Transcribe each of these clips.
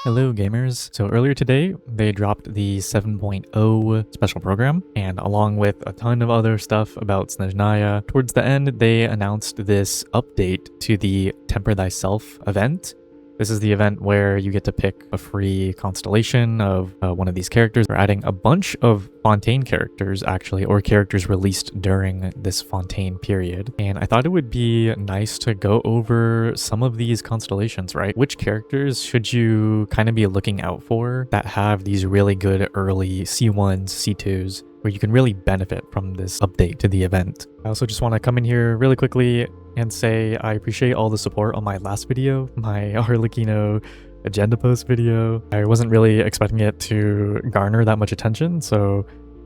Hello gamers. So earlier today, they dropped the 7.0 special program, and along with a ton of other stuff about Snezhnaya, towards the end, they announced this update to the Temper Thyself event. This is the event where you get to pick a free constellation of one of these characters. They're adding a bunch of Fontaine characters, actually, or characters released during this Fontaine period. And I thought it would be nice to go over some of these constellations, right? Which characters should you kind of be looking out for that have these really good early C1s, C2s, where you can really benefit from this update to the event. I also just want to come in here really quickly and say I appreciate all the support on my last video, my Arlecchino agenda post video. I wasn't really expecting it to garner that much attention, so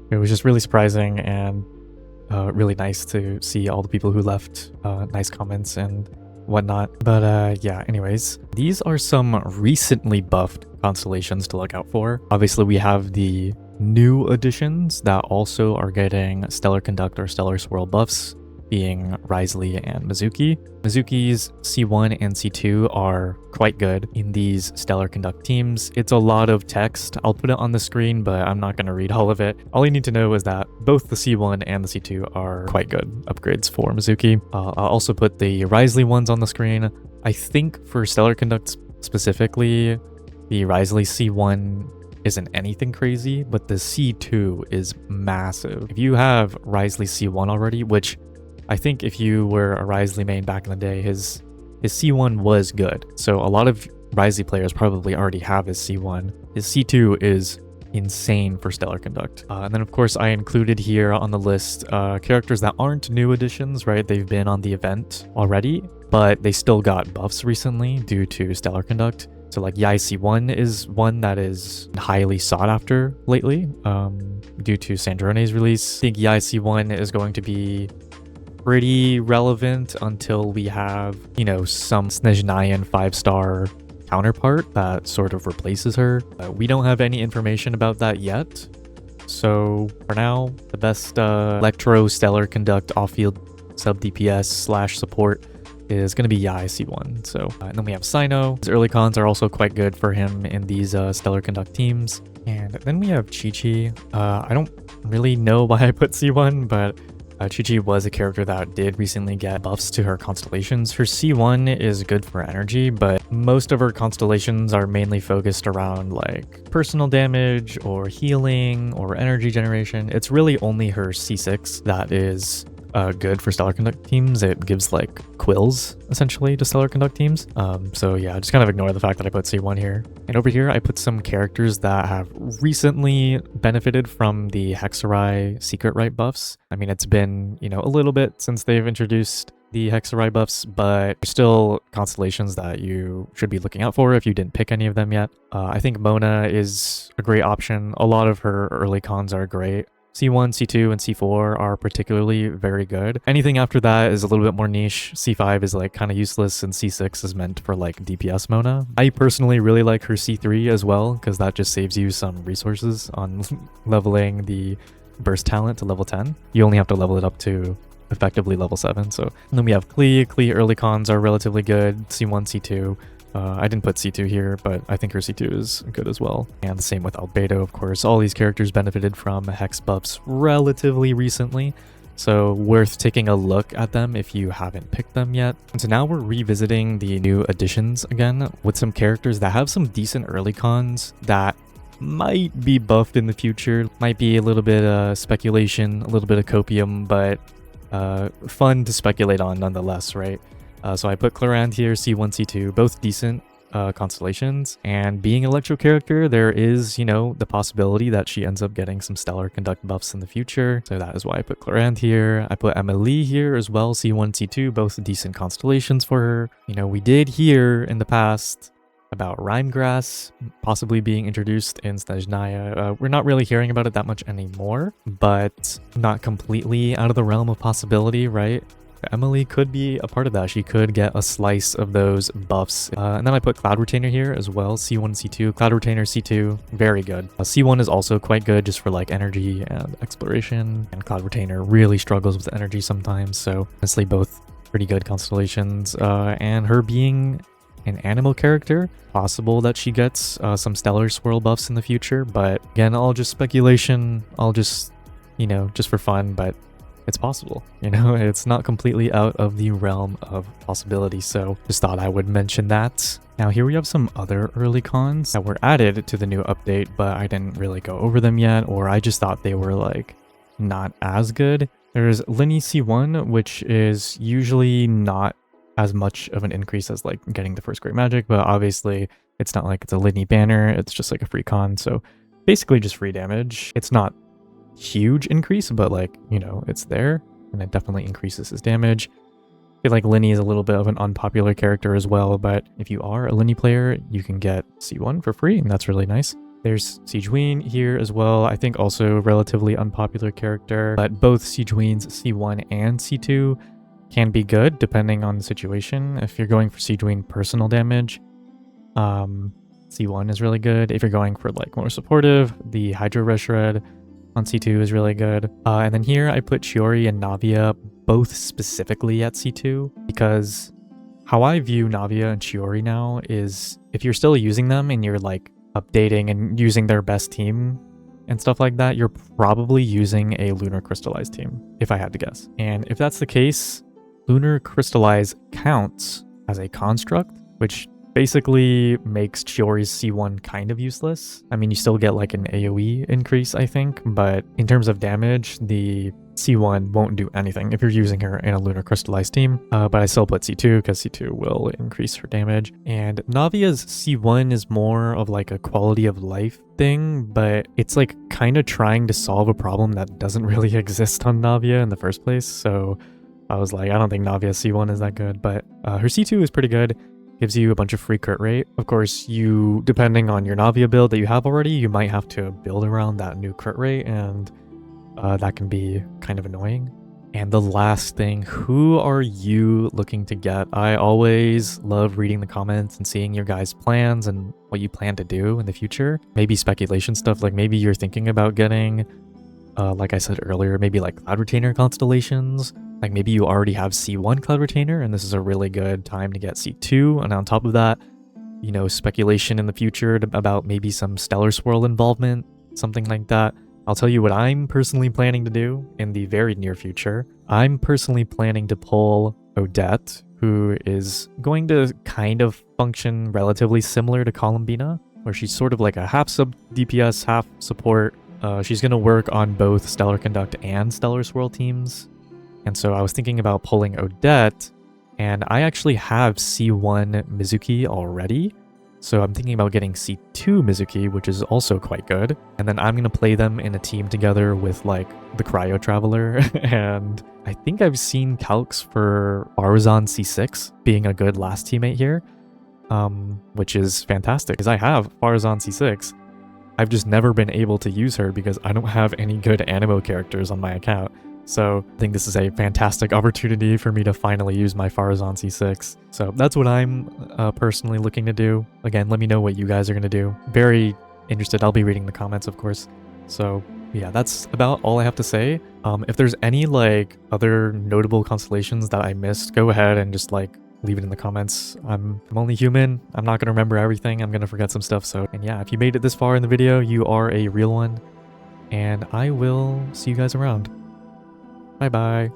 it was just really surprising and really nice to see all the people who left nice comments and whatnot. But yeah, anyways, these are some recently buffed constellations to look out for. Obviously, we have the new additions that also are getting Stellar Conduct or Stellar Swirl buffs, being Wriothesley and Mizuki. Mizuki's C1 and C2 are quite good in these Stellar Conduct teams. It's a lot of text. I'll put it on the screen, but I'm not going to read all of it. All you need to know is that both the C1 and the C2 are quite good upgrades for Mizuki. I'll also put the Wriothesley ones on the screen. I think for Stellar Conduct specifically, the Wriothesley C1 isn't anything crazy, but the C2 is massive. If you have Wriothesley C1 already, which I think if you were a Wriothesley main back in the day, his C1 was good. So a lot of Wriothesley players probably already have his C1. His C2 is insane for Stellar Conduct. And then of course I included here on the list characters that aren't new additions, right? They've been on the event already, but they still got buffs recently due to Stellar Conduct. So like Yai C1 is one that is highly sought after lately due to Sandrone's release. I think Yai C1 is going to be pretty relevant until we have, you know, some Snezhnayan 5-star counterpart that sort of replaces her. We don't have any information about that yet. So for now, the best Electro Stellar Conduct off-field sub DPS / support is going to be Yai C1. So and then we have Sino. His early cons are also quite good for him in these Stellar Conduct teams. And then we have Chi-Chi. I don't really know why I put C1, but Chi-Chi was a character that did recently get buffs to her constellations. Her C1 is good for energy, but most of her constellations are mainly focused around like personal damage or healing or energy generation. It's really only her C6 that is good for Stellar Conduct teams. It gives like quills essentially to Stellar Conduct teams. So yeah, just kind of ignore the fact that I put C1 here. And over here I put some characters that have recently benefited from the Hexarai secret right buffs. I mean, it's been, you know, a little bit since they've introduced the Hexarai buffs, but there's still constellations that you should be looking out for if you didn't pick any of them yet. I think Mona is a great option. A lot of her early cons are great. C1, C2, and C4 are particularly very good. Anything after that is a little bit more niche. C5 is like kind of useless, and C6 is meant for like DPS Mona. I personally really like her C3 as well, because that just saves you some resources on leveling the burst talent to level 10. You only have to level it up to effectively level 7. So, and then we have Klee. Klee early cons are relatively good. C1, C2. I didn't put C2 here, but I think her C2 is good as well. And the same with Albedo, of course. All these characters benefited from Hex buffs relatively recently, so worth taking a look at them if you haven't picked them yet. And so now we're revisiting the new additions again with some characters that have some decent early cons that might be buffed in the future. Might be a little bit of speculation, a little bit of copium, but fun to speculate on nonetheless, right? So I put Clarand here, C1, C2, both decent constellations. And being an Electro character, there is, you know, the possibility that she ends up getting some Stellar Conduct buffs in the future. So that is why I put Clarand here. I put Emily here as well, C1, C2, both decent constellations for her. You know, we did hear in the past about Rhymegrass possibly being introduced in Snezhnaya. We're not really hearing about it that much anymore, but not completely out of the realm of possibility, right? Emily could be a part of that. She could get a slice of those buffs. And then I put Cloud Retainer here as well, C1 and C2. Cloud Retainer C2, very good. C1 is also quite good just for like energy and exploration, and Cloud Retainer really struggles with energy sometimes, so honestly both pretty good constellations. And her being an animal character. Possible that she gets some Stellar Swirl buffs in the future, but again, all just speculation, all just, you know, just for fun, but it's possible, you know, it's not completely out of the realm of possibility, so just thought I would mention that. Now here we have some other early cons that were added to the new update, but I didn't really go over them yet, or I just thought they were like not as good. There's Linny C1, which is usually not as much of an increase as like getting the first great magic, but obviously it's not like it's a Linny banner, it's just like a free con, so basically just free damage. It's not huge increase, but like, you know, it's there and it definitely increases his damage. I feel like Linny is a little bit of an unpopular character as well, but if you are a Linny player, you can get C1 for free, and that's really nice. There's Sigewinne here as well. I think also relatively unpopular character, but both Sigewinne's C1 and C2 can be good depending on the situation. If you're going for Sigewinne personal damage, C1 is really good. If you're going for like more supportive, the Hydro Red Shred on C2 is really good. And then here I put Chiori and Navia both specifically at C2, because how I view Navia and Chiori now is if you're still using them and you're like updating and using their best team and stuff like that, you're probably using a Lunar Crystallize team, if I had to guess. And if that's the case, Lunar Crystallize counts as a construct, which basically makes Chiori's C1 kind of useless. I mean, you still get like an AoE increase, I think, but in terms of damage, the C1 won't do anything if you're using her in a Lunar Crystallized team, but I still put C2 because C2 will increase her damage. And Navia's C1 is more of like a quality of life thing, but it's like kind of trying to solve a problem that doesn't really exist on Navia in the first place, so I was like, I don't think Navia's C1 is that good, but her C2 is pretty good. Gives you a bunch of free crit rate. Of course, you, depending on your Navia build that you have already, you might have to build around that new crit rate, and that can be kind of annoying. And the last thing, who are you looking to get? I always love reading the comments and seeing your guys' plans and what you plan to do in the future. Maybe speculation stuff, like maybe you're thinking about getting, like I said earlier, maybe like Cloud Retainer constellations. Like maybe you already have C1 Cloud Retainer and this is a really good time to get C2. And on top of that, you know, speculation in the future about maybe some Stellar Swirl involvement, something like that. I'll tell you what I'm personally planning to do in the very near future. I'm personally planning to pull Odette, who is going to kind of function relatively similar to Columbina, where she's sort of like a half sub DPS, half support. She's going to work on both Stellar Conduct and Stellar Swirl teams. And so I was thinking about pulling Odette, and I actually have C1 Mizuki already. So I'm thinking about getting C2 Mizuki, which is also quite good. And then I'm going to play them in a team together with like the Cryo Traveler. And I think I've seen calcs for Farazan C6 being a good last teammate here, which is fantastic because I have Farazan C6. I've just never been able to use her because I don't have any good Animo characters on my account. So I think this is a fantastic opportunity for me to finally use my Farazan C6. So that's what I'm personally looking to do. Again, let me know what you guys are going to do. Very interested. I'll be reading the comments, of course. So yeah, that's about all I have to say. If there's any like other notable constellations that I missed, go ahead and just like leave it in the comments. I'm only human. I'm not going to remember everything. I'm going to forget some stuff. So, and yeah, if you made it this far in the video, you are a real one. And I will see you guys around. Bye bye.